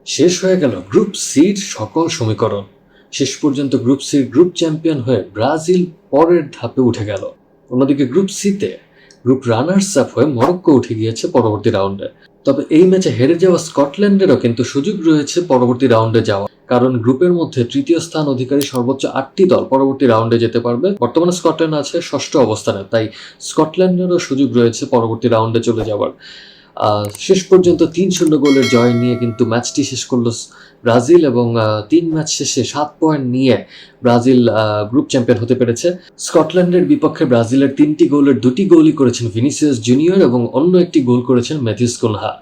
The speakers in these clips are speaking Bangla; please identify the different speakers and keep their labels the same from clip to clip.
Speaker 1: শেষ হয়ে গেল গ্রুপ সির সকল সমীকরণ। শেষ পর্যন্ত গ্রুপ সির গ্রুপ চ্যাম্পিয়ন হয়ে ব্রাজিল পরের ধাপে উঠে গেল। অন্যদিকে গ্রুপ সিতে গ্রুপ রানার্স আপ হয়ে মরক্কো উঠে গিয়েছে পরবর্তী রাউন্ডে। তবে এই ম্যাচে হেরে যাওয়া স্কটল্যান্ডেরও কিন্তু সুযোগ রয়েছে পরবর্তী রাউন্ডে যাওয়া, কারণ গ্রুপের মধ্যে তৃতীয় স্থান অধিকারী সর্বোচ্চ 8টি দল পরবর্তী রাউন্ডে যেতে পারবে। বর্তমানে স্কটল্যান্ড আছে ষষ্ঠ অবস্থানে, তাই স্কটল্যান্ডেরও সুযোগ রয়েছে পরবর্তী রাউন্ডে চলে যাওয়ার। শেষ পর্যন্ত 3-0 গোলের জয় নিয়ে কিন্তু ম্যাচটি শেষ করল ব্রাজিল, এবং 3 ম্যাচ শেষে 7 পয়েন্ট নিয়ে ব্রাজিল গ্রুপ চ্যাম্পিয়ন হতে পেরেছে। স্কটল্যান্ডের বিপক্ষে ব্রাজিলের 3টি গোলের 2টি গোলই করেছেন ভিনিসিয়াস জুনিয়র এবং অন্য একটি গোল করেছেন ম্যাথিউস কুনহা।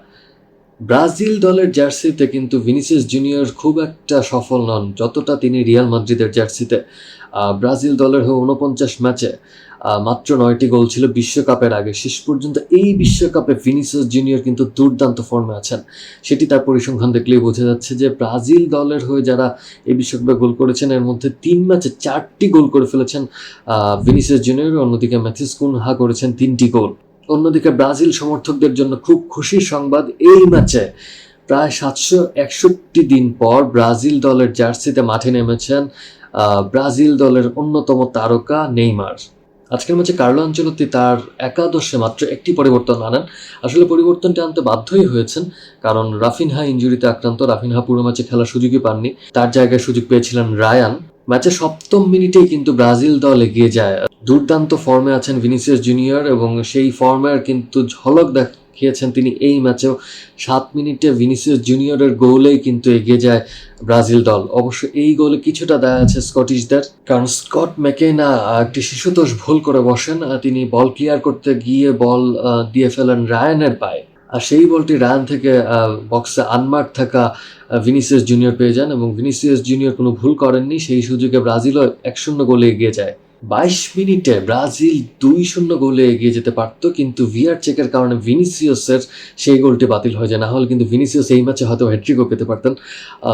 Speaker 1: ব্রাজিল দলের জার্সিতে কিন্তু ভিনিসিয়াস জুনিয়র খুব একটা সফল নন যতটা তিনি রিয়াল মাদ্রিদের জার্সিতে। ব্রাজিল দলের হয়ে 49 ম্যাচে মাত্র 9টি গোল ছিল বিশ্বকাপের আগে। শেষ পর্যন্ত এই বিশ্বকাপে ভিনিসিয়াস জুনিয়র কিন্তু দুর্দান্ত ফর্মে আছেন, সেটি তার পরিসংখ্যান দেখলেই বোঝা যাচ্ছে যে ব্রাজিল দলের হয়ে যারা এই বিশ্বকাপে গোল করেছেন এর মধ্যে 3 ম্যাচে 4টি গোল করে ফেলেছেন ভিনিসিয়াস জুনিয়র, অন্যদিকে ম্যাথিউস কুনহা করেছেন 3টি গোল। অন্যদিকে ব্রাজিল সমর্থকদের জন্য খুব খুশির সংবাদ, এই ম্যাচে প্রায় 761 দিন পর ব্রাজিল দলের জার্সিতে মাঠে নেমেছেন ব্রাজিল দলের অন্যতম তারকা নেইমার। আজকের ম্যাচে কার্লো আনচেলত্তি তার একাদশে মাত্র একটি পরিবর্তন আনেন। আসলে পরিবর্তনটি আনতে বাধ্যই হয়েছেন, কারণ রাফিনহা ইনজুরিতে আক্রান্ত। রাফিনহা পুরো ম্যাচে খেলার সুযোগই পাননি, তার জায়গায় সুযোগ পেয়েছিলেন রায়ান। ম্যাচের 7ম মিনিটেই কিন্তু ব্রাজিল দল এগিয়ে যায়। দুর্দান্ত ফর্মে আছেন ভিনিসিয়াস জুনিয়র, এবং সেই ফর্মের কিন্তু ঝলক দেখিয়েছেন তিনি এই ম্যাচেও। 7 মিনিটে ভিনিসিয়াস জুনিয়রের গোলেই কিন্তু এগিয়ে যায় ব্রাজিল দল। অবশ্য এই গোলে কিছুটা দায় আছে স্কটিশদের, কারণ স্কট ম্যাকেনা একটি শিশুতোষ ভুল করে বসেন। তিনি বল ক্লিয়ার করতে গিয়ে বল দিয়ে ফেলেন রায়ানের পায়ে, আর সেই বলটি রায়ান থেকে বক্সে আনমার্ক থাকা ভিনিসিয়াস জুনিয়র পেয়ে যান, এবং ভিনিসিয়াস জুনিয়র কোনো ভুল করেননি। সেই সুযোগে ব্রাজিলও 1-0 গোলে এগিয়ে যায়। 22 মিনিটে ব্রাজিল 2-0 গোলে এগিয়ে যেতে পারত, কিন্তু ভিআর চেকের কারণে ভিনিসিয়াসের সেই গোলটি বাতিল হয়ে যায়। না হলে কিন্তু ভিনিসিয়াস এই ম্যাচে হয়তো হ্যাট্রিকও পেতে পারতেন।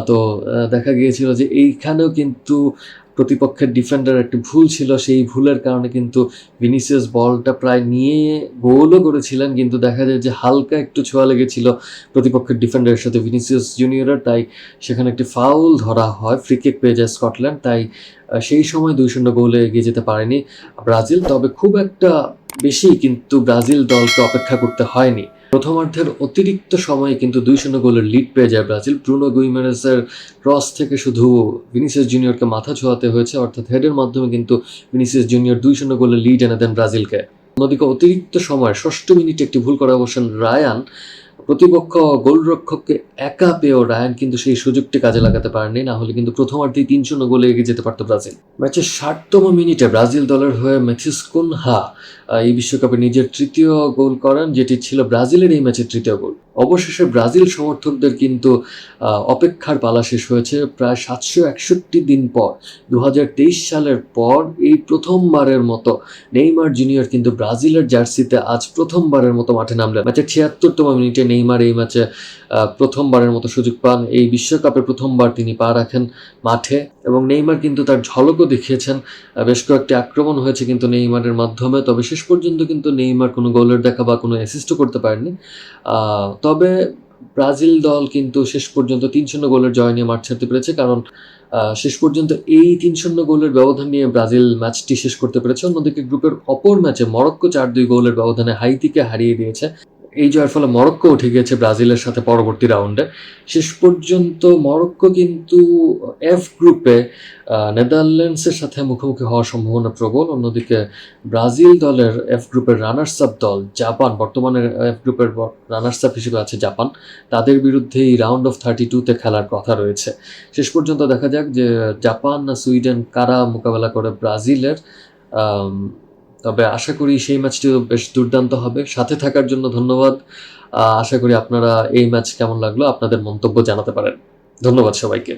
Speaker 1: তো দেখা গিয়েছিল যে এইখানেও কিন্তু প্রতিপক্ষের ডিফেন্ডার একটি ভুল ছিল, সেই ভুলের কারণে কিন্তু ভিনিসিয়াস বলটা প্রায় নিয়ে গোলও করেছিলেন, কিন্তু দেখা যায় যে হালকা একটু ছোঁয়া লেগেছিল প্রতিপক্ষের ডিফেন্ডারের সাথে ভিনিসিয়াস জুনিয়রের, তাই সেখানে একটি ফাউল ধরা হয়, ফ্রি কিক পেয়ে যায় স্কটল্যান্ড। তাই সেই সময় 2-0 গোলে এগিয়ে যেতে পারেনি ব্রাজিল। তবে খুব একটা বেশি কিন্তু ব্রাজিল দলকে অপেক্ষা করতে হয়নি। প্রথমার্ধের অতিরিক্ত সময়ে কিন্তু 2-0 গোলের লিড পেয়ে যায় ব্রাজিল। ব্রুনো গুইমারেসের ক্রস থেকে শুধু ভিনিসিয়াস জুনিয়রকে মাথা ছোঁয়াতে হয়েছে, অর্থাৎ হেডের মাধ্যমে কিন্তু ভিনিসিয়াস জুনিয়র 2-0 গোলের লিড এনে দেন ব্রাজিলকে। অন্যদিকে অতিরিক্ত সময় 6ষ্ঠ মিনিটে একটি ভুল করে বসেন রায়ান। প্রতিপক্ষ গোলরক্ষককে একা পেয়েও রায়ান কিন্তু সেই সুযোগটি কাজে লাগাতে পারেনি, না হলে কিন্তু প্রথমার্ধেই 3-0 গোলে এগিয়ে যেতে পারত ব্রাজিল। ম্যাচের 60তম মিনিটে ব্রাজিল দলের হয়ে ম্যাথিউস কুনহা এই বিশ্বকাপে নিজের 3য় গোল করেন, যেটি ছিল ব্রাজিলের এই ম্যাচের 3য় গোল। অবশেষে ব্রাজিল সমর্থকদের কিন্তু অপেক্ষার পালা শেষ হয়েছে। প্রায় 761 দিন পর 2023 সালের পর এই প্রথমবারের মতো নেইমার জুনিয়র কিন্তু ব্রাজিলের জার্সিতে আজ প্রথমবারের মতো মাঠে নামলেন। ম্যাচের 76তম মিনিটে নেইমার এই ম্যাচে প্রথমবারের মতো সুযোগ পান। এই বিশ্বকাপে প্রথমবার তিনি পা রাখেন মাঠে, এবং নেইমার কিন্তু তার ঝলকও দেখিয়েছেন। বেশ কয়েকটি আক্রমণ হয়েছে কিন্তু নেইমারের মাধ্যমে, তবে শেষ পর্যন্ত কিন্তু নেইমার কোনো গোলের দেখা বা কোনো অ্যাসিস্টও করতে পারেননি। তবে ব্রাজিল দল কিন্তু শেষ পর্যন্ত 3-0 গোলের জয় নিয়ে মাঠ ছাড়তে পেরেছে, কারণ শেষ পর্যন্ত এই 3-0 গোলের ব্যবধান নিয়ে ব্রাজিল ম্যাচটি শেষ করতে পেরেছে। অন্যদিকে গ্রুপের অপর ম্যাচে মরক্কো 4-2 গোলের ব্যবধানে হাইতিকে হারিয়ে দিয়েছে। এই জয়ের ফলে মরক্কো উঠে গিয়েছে ব্রাজিলের সাথে পরবর্তী রাউন্ডে। শেষ পর্যন্ত মরক্কো কিন্তু এফ গ্রুপে নেদারল্যান্ডসের সাথে মুখোমুখি হওয়ার সম্ভাবনা প্রবল। অন্যদিকে ব্রাজিল দলের এফ গ্রুপের রানার্স আপ দল জাপান, বর্তমানে এফ গ্রুপের রানার্স আপ হিসেবে আছে জাপান, তাদের বিরুদ্ধে এই রাউন্ড অফ 32-তে খেলার কথা রয়েছে। শেষ পর্যন্ত দেখা যাক যে জাপান না সুইডেন কারা মোকাবেলা করে ব্রাজিলের। তবে আশা করি সেই ম্যাচটিও বেশ দুর্দান্ত হবে। সাথে থাকার জন্য ধন্যবাদ। আশা করি আপনারা এই ম্যাচ কেমন লাগলো আপনাদের মন্তব্য জানাতে পারেন। ধন্যবাদ সবাইকে।